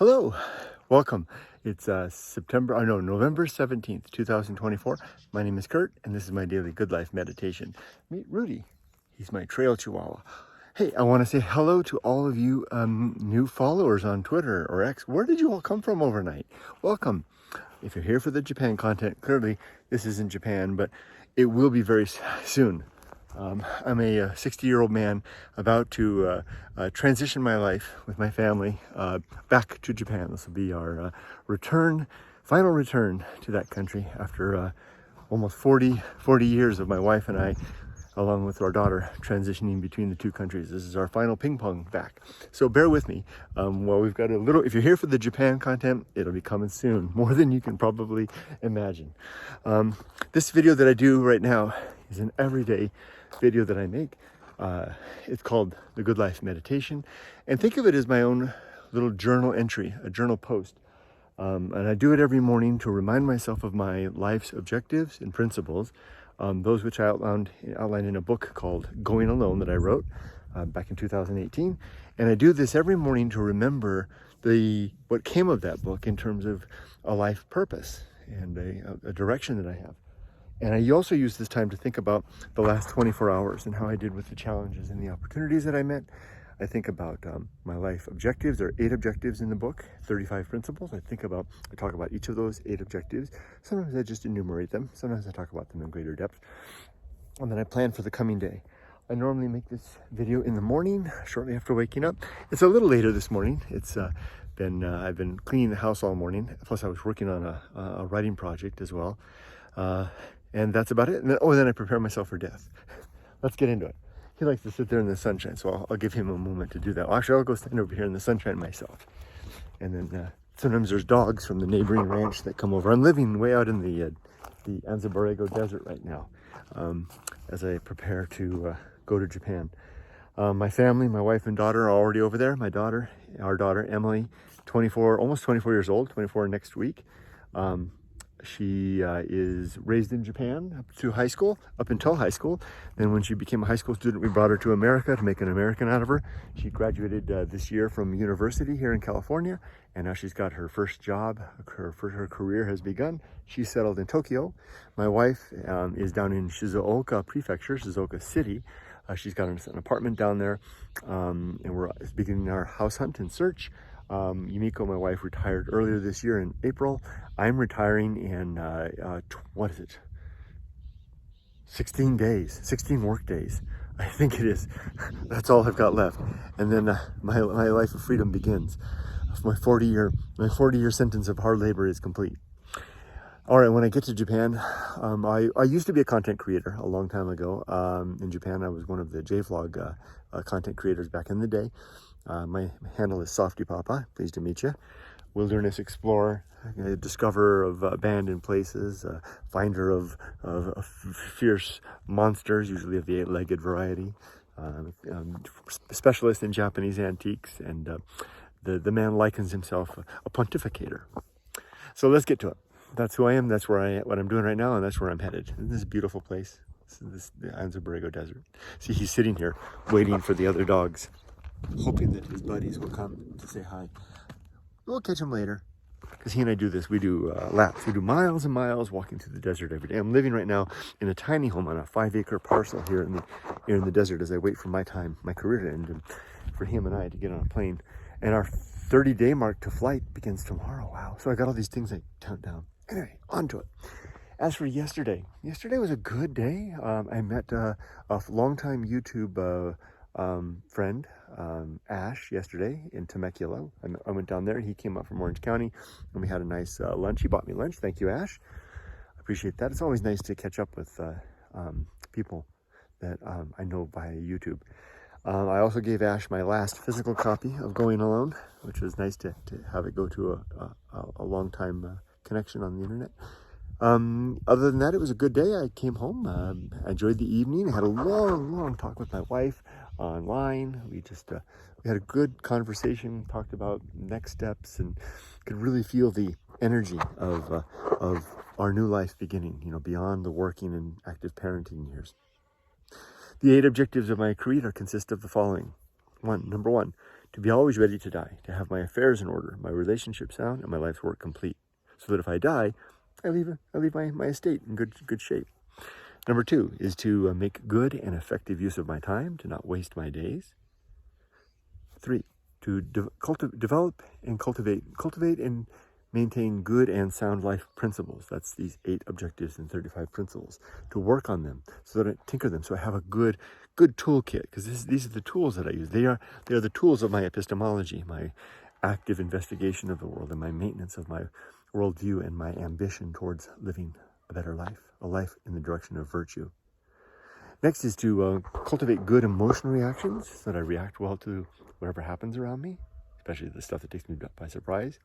Hello, welcome. It's November 17th, 2024. My name is Kurt, and this is my daily good life meditation. Meet Rudy. He's my trail chihuahua. Hey, I want to say hello to all of you new followers on Twitter or X. Where did you all come from overnight? Welcome. If you're here for the Japan content, clearly this isn't Japan, but it will be very soon. I'm a 60-year-old man about to transition my life with my family back to Japan. This will be our final return to that country after almost 40 years of my wife and I, along with our daughter, transitioning between the two countries. This is our final ping pong back. So bear with me. Well, we've got a little, if you're here for the Japan content, it'll be coming soon, more than you can probably imagine. This video that I do right now is an everyday video that I make. It's called The Good Life Meditation. And think of it as my own little journal entry, a journal post. And I do it every morning to remind myself of my life's objectives and principles, those which I outlined in a book called Going Alone that I wrote back in 2018. And I do this every morning to remember what came of that book in terms of a life purpose and a direction that I have. And I also use this time to think about the last 24 hours and how I did with the challenges and the opportunities that I met. I think about my life objectives. There are 8 objectives in the book, 35 principles. I talk about each of those 8 objectives. Sometimes I just enumerate them. Sometimes I talk about them in greater depth. And then I plan for the coming day. I normally make this video in the morning, shortly after waking up. It's a little later this morning. I've been cleaning the house all morning. Plus I was working on a writing project as well. And that's about it. And then I prepare myself for death. Let's get into it. He likes to sit there in the sunshine, so I'll give him a moment to do that. Well, actually, I'll go stand over here in the sunshine myself. And then sometimes there's dogs from the neighboring ranch that come over. I'm living way out in the Anza-Borrego Desert right now as I prepare to go to Japan. My family, my wife and daughter are already over there. Our daughter, Emily, almost 24 years old, 24 next week. She is raised in Japan up until high school. Then when she became a high school student, we brought her to America to make an American out of her. She graduated this year from university here in California, and now she's got her first job. Her career has begun. She's settled in Tokyo. My wife is down in Shizuoka Prefecture, Shizuoka City. She's got an apartment down there, and we're beginning our house hunt and search. Yumiko, my wife, retired earlier this year in April. I'm retiring in, 16 work days. I think it is. That's all I've got left. And then my life of freedom begins. My 40-year sentence of hard labor is complete. All right, when I get to Japan, I used to be a content creator a long time ago. In Japan, I was one of the J-Vlog content creators back in the day. My handle is softypapa, pleased to meet you. Wilderness explorer, discoverer of abandoned places, finder of fierce monsters, usually of the 8-legged variety, specialist in Japanese antiques, and the man likens himself a pontificator. So let's get to it. That's who I am, that's what I'm doing right now, and that's where I'm headed. This is a beautiful place. This is the Anza-Borrego Desert. See, he's sitting here waiting for the other dogs, hoping that his buddies will come to say hi. We'll catch him later, because he and I do this. We do laps. We do miles and miles walking through the desert every day. I'm living right now in a tiny home on a 5-acre parcel here in the desert as I wait for my career to end, and for him and I to get on a plane. And our 30-day mark to flight begins tomorrow. Wow. So I got all these things I count down. Anyway, on to it. As for yesterday was a good day. I met a longtime YouTube friend, Ash, yesterday in Temecula. I went down there. He came up from Orange County, and we had a nice lunch. He bought me lunch. Thank you, Ash. I appreciate that. It's always nice to catch up with people that I know via YouTube. I also gave Ash my last physical copy of Going Alone, which was nice to have it go to a long time connection on the internet. Other than that, it was a good day. I came home, I enjoyed the evening. I had a long talk with my wife online. We had a good conversation, talked about next steps, and could really feel the energy of our new life beginning, beyond the working and active parenting years. The 8 objectives of my creed consist of the following. Number one, To be always ready to die, to have my affairs in order, my relationship sound, and my life's work complete, so that if I die, I leave my estate in good shape. Number 2 is to make good and effective use of my time, to not waste my days. 3, to develop and cultivate and maintain good and sound life principles. That's these 8 objectives and 35 principles. To work on them, so that I tinker them, so I have a good toolkit. Because these are the tools that I use. They are the tools of my epistemology, my active investigation of the world, and my maintenance of my worldview, and my ambition towards living a better life, a life in the direction of virtue. Next is to cultivate good emotional reactions, so that I react well to whatever happens around me, especially the stuff that takes me by surprise.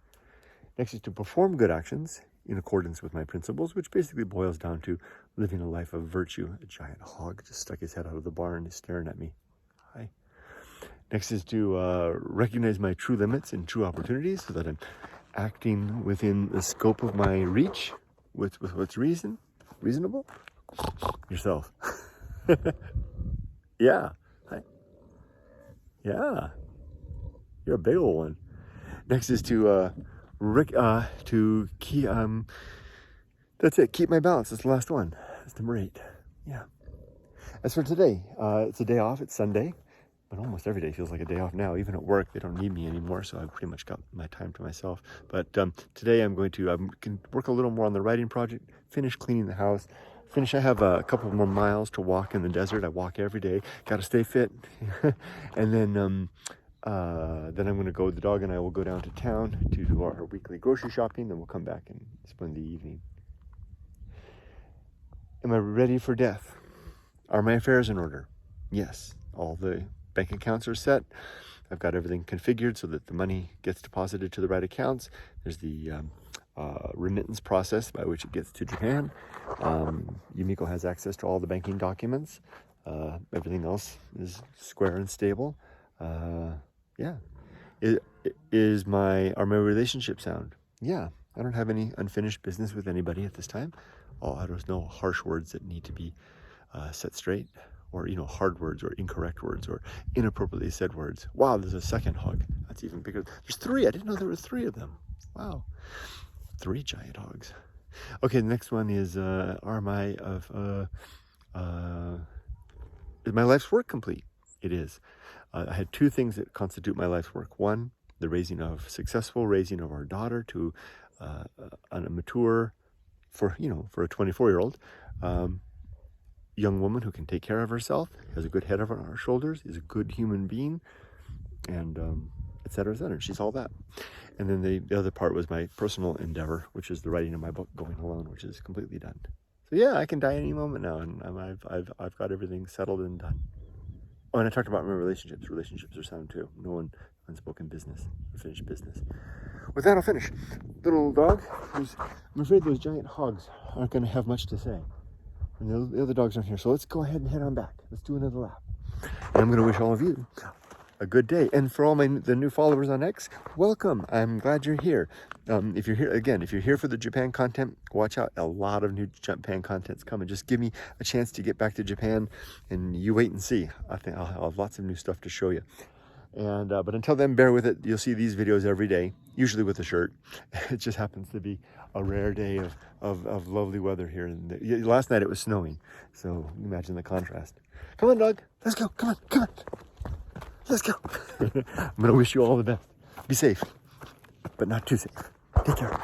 Next is to perform good actions in accordance with my principles, which basically boils down to living a life of virtue. A giant hog just stuck his head out of the barn and is staring at me. Hi. Next is to recognize my true limits and true opportunities, so that I'm acting within the scope of my reach with what's reasonable. Yourself. Yeah. Hi. Yeah. You're a big old one. Next is to keep that's it. Keep my balance. That's the last one. That's number 8. Yeah. As for today, it's a day off. It's Sunday, but almost every day feels like a day off now. Even at work, they don't need me anymore, so I've pretty much got my time to myself. But today I'm going to can work a little more on the writing project. Finish cleaning the house. I have a couple more miles to walk in the desert. I walk every day. Got to stay fit. And then I'm going to go. The dog and I will go down to town to do our weekly grocery shopping. Then we'll come back and spend the evening. Am I ready for death? Are my affairs in order? Yes. All the bank accounts are set. I've got everything configured so that the money gets deposited to the right accounts. There's the remittance process by which it gets to Japan. Yumiko has access to all the banking documents. Everything else is square and stable. Yeah. Are my relationships sound? Yeah. I don't have any unfinished business with anybody at this time. There's no harsh words that need to be set straight, or hard words or incorrect words or inappropriately said words. Wow, there's a second hog. That's even bigger. There's 3. I didn't know there were 3 of them. Wow. 3 giant hogs. Okay, the next one is is my life's work complete? It is. I had 2 things that constitute my life's work. 1, the successful raising of our daughter to a mature, for a 24-year-old young woman who can take care of herself, has a good head on her shoulders, is a good human being, and et cetera, et cetera. She's all that. And then the other part was my personal endeavor, which is the writing of my book, Going Alone, which is completely done. So yeah, I can die any moment now, and I've got everything settled and done. Oh, and I talked about my relationships. Relationships are sound too. No unspoken business, unfinished business. With that, I'll finish. Little dog, I'm afraid those giant hogs aren't going to have much to say. And the other dogs aren't here, so let's go ahead and head on back. Let's do another lap. And I'm going to wish all of you a good day. And for all the new followers on X, welcome. I'm glad you're here. If you're here for the Japan content, watch out. A lot of new Japan content's coming. Just give me a chance to get back to Japan, and you wait and see. I think I'll have lots of new stuff to show you. And but until then, bear with it. You'll see these videos every day, usually with a shirt. It just happens to be a rare day of lovely weather here. And last night it was snowing, so imagine the contrast. Come on, dog. Let's go. Come on. Let's go. I'm going to wish you all the best. Be safe, but not too safe. Take care.